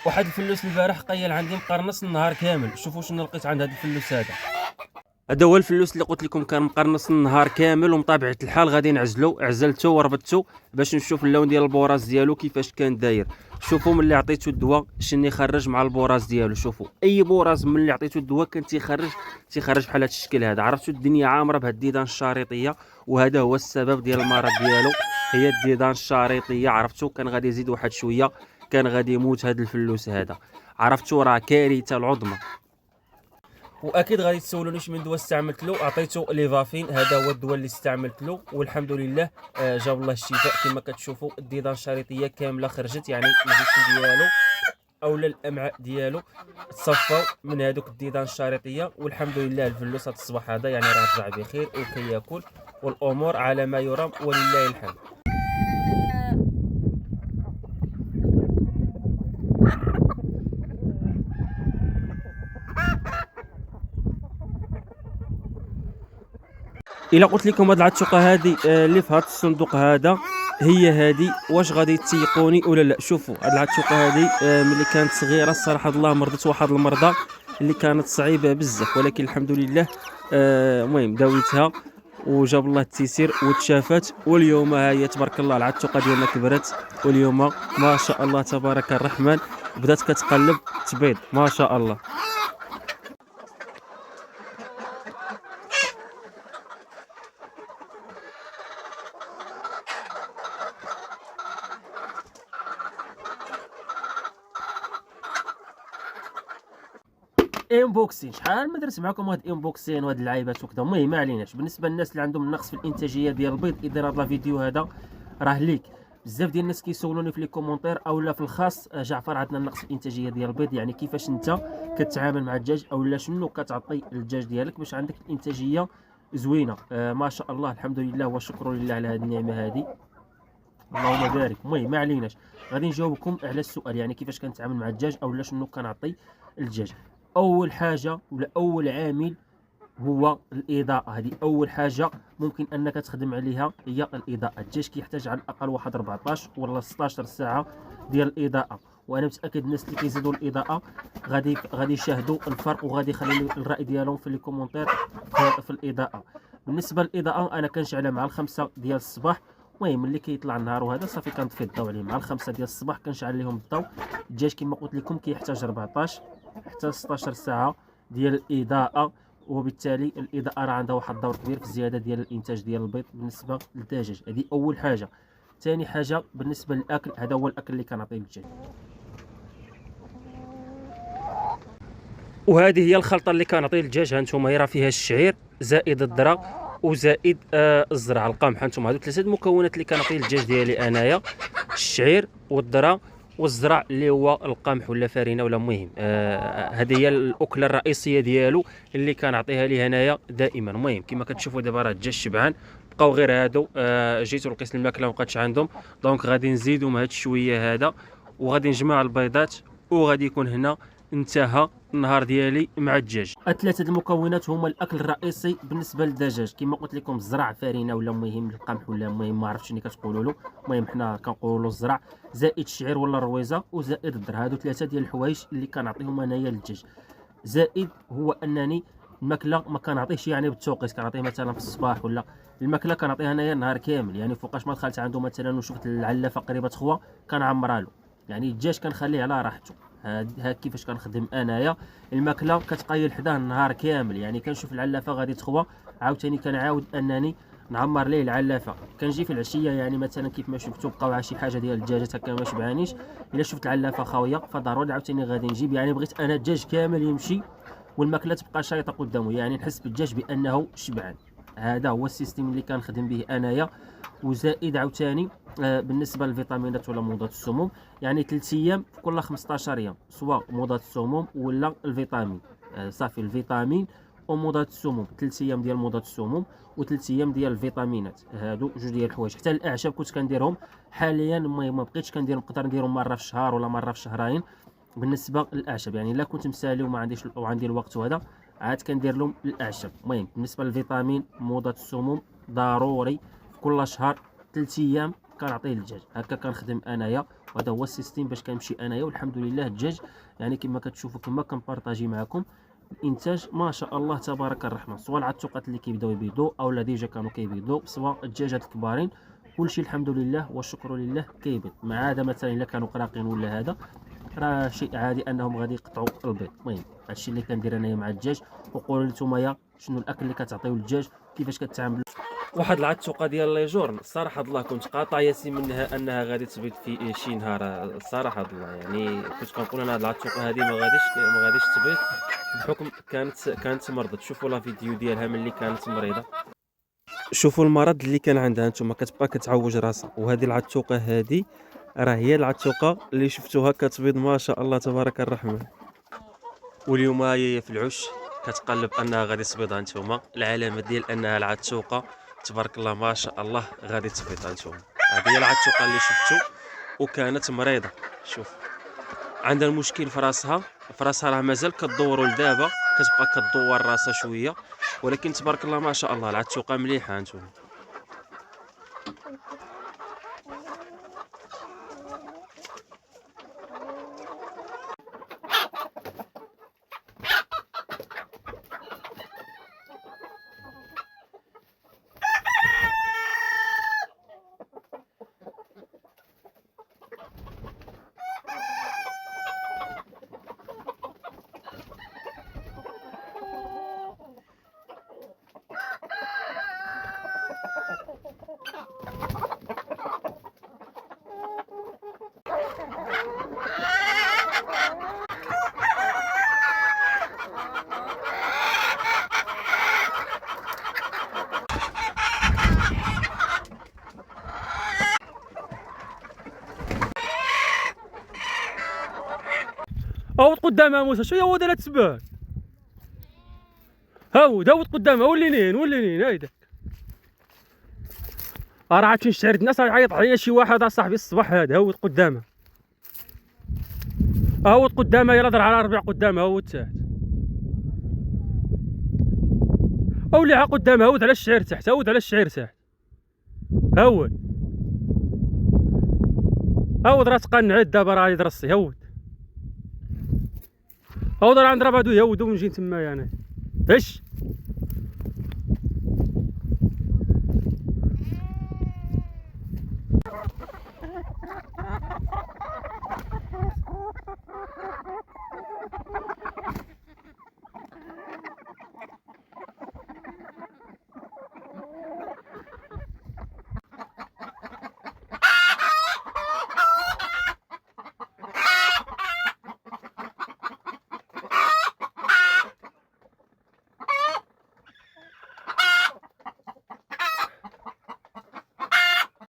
واحد الفلوس البارح قيل عندي مقرنص النهار كامل. شوفوا شنو لقيت عند هذا الفلوس هذا هو الفلوس اللي قلت لكم كان مقرنص النهار كامل، ومطابعة الحال غادي نعزلو. عزلته وربطته باش نشوف اللون ديال البوراس ديالو كيفاش كان داير. شوفوا ملي عطيتو الدواء شنو خرج مع البوراس ديالو. شوفوا اي بوراس ملي عطيتو الدواء كان تيخرج بحال هذا الشكل هذا. عرفتوا الدنيا عامره بهاد الديدان الشريطيه، وهذا هو السبب ديال المرض ديالو، هي الديدان الشريطيه. عرفتوا كان غادي يزيد واحد شويه كان غادي يموت هاد الفلوس هذا. عرفتوا راه كارثه العظمى. واكيد غادي تسولوني شنو من دواء استعملت له. عطيته ليفافين، هذا هو الدواء اللي استعملت له، والحمد لله جاب الله الشفاء. كما كتشوفوا الديدان الشريطيه كامله خرجت، يعني الجسم ديالو اولا الامعاء ديالو تصفوا من هذوك الديدان الشريطيه. والحمد لله الفلوس هذا الصباح هذا يعني راه رجع بخير وكياكل، والامور على ما يرام ولله الحمد. الا قلت لكم هاد العتوقه هادي اللي في هاد الصندوق هذا هي هادي، واش غادي تيقوني ولا لا؟ شوفوا هاد العتوقه هادي ملي كانت صغيره الصراحه الله مرضت واحد المرضى اللي كانت صعيبه بزاف، ولكن الحمد لله المهم داويتها وجاب الله التيسير وتشافت. واليوم ها هي تبارك الله العتوقه ديالنا كبرت، واليوم ما شاء الله تبارك الرحمن بدات كتقلب تبيض ما شاء الله. انبوكسين شحال ما درت معكم هاد انبوكسين وهاد اللعيبات وكذا. المهم ما عليناش. بالنسبه للناس اللي عندهم نقص في الانتاجيه ديال البيض، اذا هذا الفيديو هذا راه ليك. بزاف ديال الناس كيسولوني في لي كومونتير اولا في الخاص، جعفر عندنا نقص في الانتاجيه ديال البيض، يعني كيفاش انت كتعامل مع الدجاج اولا شنو كتعطي للدجاج ديالك باش عندك الانتاجيه زوينه. ما شاء الله الحمد لله والشكر لله على هذه النعمه هذه، اللهم بارك. المهم ما عليناش، غادي نجاوبكم على السؤال يعني كيفاش كنتعامل مع الدجاج اولا شنو كنعطي للدجاج. اول حاجه ولا اول عامل هو الاضاءه. هذه اول حاجه ممكن انك تخدم عليها هي الاضاءه. الدجاج كيحتاج على الاقل واحد 14 ولا 16 ساعه ديال الاضاءه، وانا متاكد الناس اللي كيزيدوا الاضاءه غادي يشاهدوا الفرق، وغادي يخليو الراي ديالهم في لي كومونتير في الاضاءه. بالنسبه للاضاءه انا كنشعلها مع الخمسة ديال الصباح. المهم ملي كيطلع النهار وهذا صافي كنطفي الضوء عليه. مع الخمسة ديال الصباح كنشعل لهم الضوء. الدجاج كما قلت لكم كيحتاج 14 حتى 16 ساعه ديال الاضاءه، وبالتالي الاضاءه راه عندها واحد الدور كبير في الزياده ديال الانتاج ديال البيض بالنسبه للدجاج. هذه اول حاجه. ثاني حاجه بالنسبه للاكل، هذا هو الاكل اللي كنعطيه للدجاج، وهذه هي الخلطه اللي كنعطيه للدجاج. ها انتم هي راه فيها الشعير زائد الذره وزائد الزرع القمح. هانتوما هادو ثلاثه المكونات اللي كنعطيه للدجاج ديالي انايا: الشعير والذره والزرع اللي هو القمح ولا فرينه ولا. المهم هذه هي الاكله الرئيسيه ديالو اللي كنعطيها ليه هنايا دائما. المهم كما كتشوفوا دابا راه الدجاج شبعان، بقاو غير هادو. جيتو لقيت الماكله مابقاتش عندهم، دونك غادي نزيدو من هاد الشويه هذا، وغادي نجمع البيضات، وغادي يكون هنا انتهى النهار ديالي مع الدجاج. الثلاثه المكونات هما الاكل الرئيسي بالنسبه للدجاج. كما قلت لكم الزرع فرينه ولا المهم القمح ولا المهم ما عرفتش شنو كتقولوا له. المهم حنا كنقولوا له الزرع زائد الشعير ولا الرويزه وزائد الذر. هادو ثلاثه ديال الحوايج اللي كنعطيهم انايا للدجاج. زائد هو انني الماكله ما كنعطيهش يعني بالتوقيت، كنعطيه مثلا في الصباح ولا. الماكله كنعطيها انايا النهار كامل، يعني فوقاش ما دخلت عنده مثلا وشفت العلافه قريبه تخوى كنعمرها له. يعني الدجاج كنخليه على راحته. ها كيفاش كنخدم انايا. الماكله كتقايل حداه النهار كامل، يعني كنشوف العلافه غادي تخوى عاوتاني كنعاود انني نعمر ليه العلافه. كنجي في العشيه يعني مثلا كيف ما شفتوا بقاو شي حاجه ديال الدجاجات هكا ما شبعانيش، الا شفت العلافه خاويه فضروري عاوتاني غادي نجيب. يعني بغيت انا الدجاج كامل يمشي والماكله تبقى شايطه قدامه، يعني نحس بالدجاج بانه شبعان. هذا هو السيستم اللي كنخدم به انايا. وزائد عاوتاني بالنسبه للفيتامينات ولا مضادات السموم، يعني 3 ايام في كل 15 يوم سواء مضاد السموم ولا الفيتامين. صافي الفيتامين ومضاد السموم، 3 ايام ديال مضاد السموم و3 ايام ديال الفيتامينات. هادو جوج ديال الحوايج. حتى الاعشاب كنت كنديرهم، حاليا ما بقيتش كندير، نقدر نديرهم مره في الشهر ولا مره في شهرين. بالنسبه للاعشاب يعني الا كنت مسالي وما عنديش وعندي الوقت وهذا عاد كندير لهم الاعشاب. المهم بالنسبه للفيتامين مضاد السموم ضروري في كل شهر 3 ايام كنعطيه للدجاج. هكا كنخدم انايا، وهذا هو السيستيم باش كنمشي انايا، والحمد لله الدجاج يعني كما كتشوفوا كما كنبارطاجي معكم الانتاج ما شاء الله تبارك الرحمن، سواء العتوقات اللي كيبداو يبيضوا او لا ديجا كانوا كيبيضوا، سواء الدجاجات الكبارين، كلشي الحمد لله والشكر لله كيبيض. ما عدا مثلا الا كانوا قراقين ولا هذا راه شيء عادي انهم غادي يقطعوا البيض. المهم هادشي اللي كندير انايا مع الدجاج. وقولوا لي نتوما شنو الاكل اللي كتعطيو للدجاج، كيفاش كتعاملوا. واحد العتوقه ديال لي جورن صراحه الله كنت قاطع ياسين منها انها غادي تبيض في شي نهار، صراحه الله يعني كنت كنقول انا هاد العتوقه هذه ما غاديش تبيض بحكم كانت مرضت. شوفوا لا فيديو ديالها ملي كانت مريضه، شوفوا المرض اللي كان عندها نتوما، كتبقى كتعوج راسها. وهذه العتوقه هذه راه هي العتوقه اللي شفتوها كتبيض ما شاء الله تبارك الرحمن. واليوم هي في العش كتقلب انها غادي تبيض. هانتوما العلامه ديال انها العتوقه تبارك الله ما شاء الله غادي تبيض. هانتوما هذه هي العتوقه اللي شفتو وكانت مريضه. شوف عندها المشكل في راسها، راه مازال كدوروا لدابا، كتبقى كدور راسها شويه، ولكن تبارك الله ما شاء الله العتوقه مليحه. هانتوما هاود قدامها موسى، شو هو لا تسبح. هاود قدامها، ولينين هايداك. راه عاد نشعر الناس يعيط عليا شي واحد اصاحبي الصباح هذا. هاود قدامها يلا ضرع على ربيع قدامها. هاود تحت اوليها قدامها. هاود على الشعير تحت. هاود راه تقنعت دابا راه يدرسي. هاود راه نضرب هادو ونجي تمايا انا. اش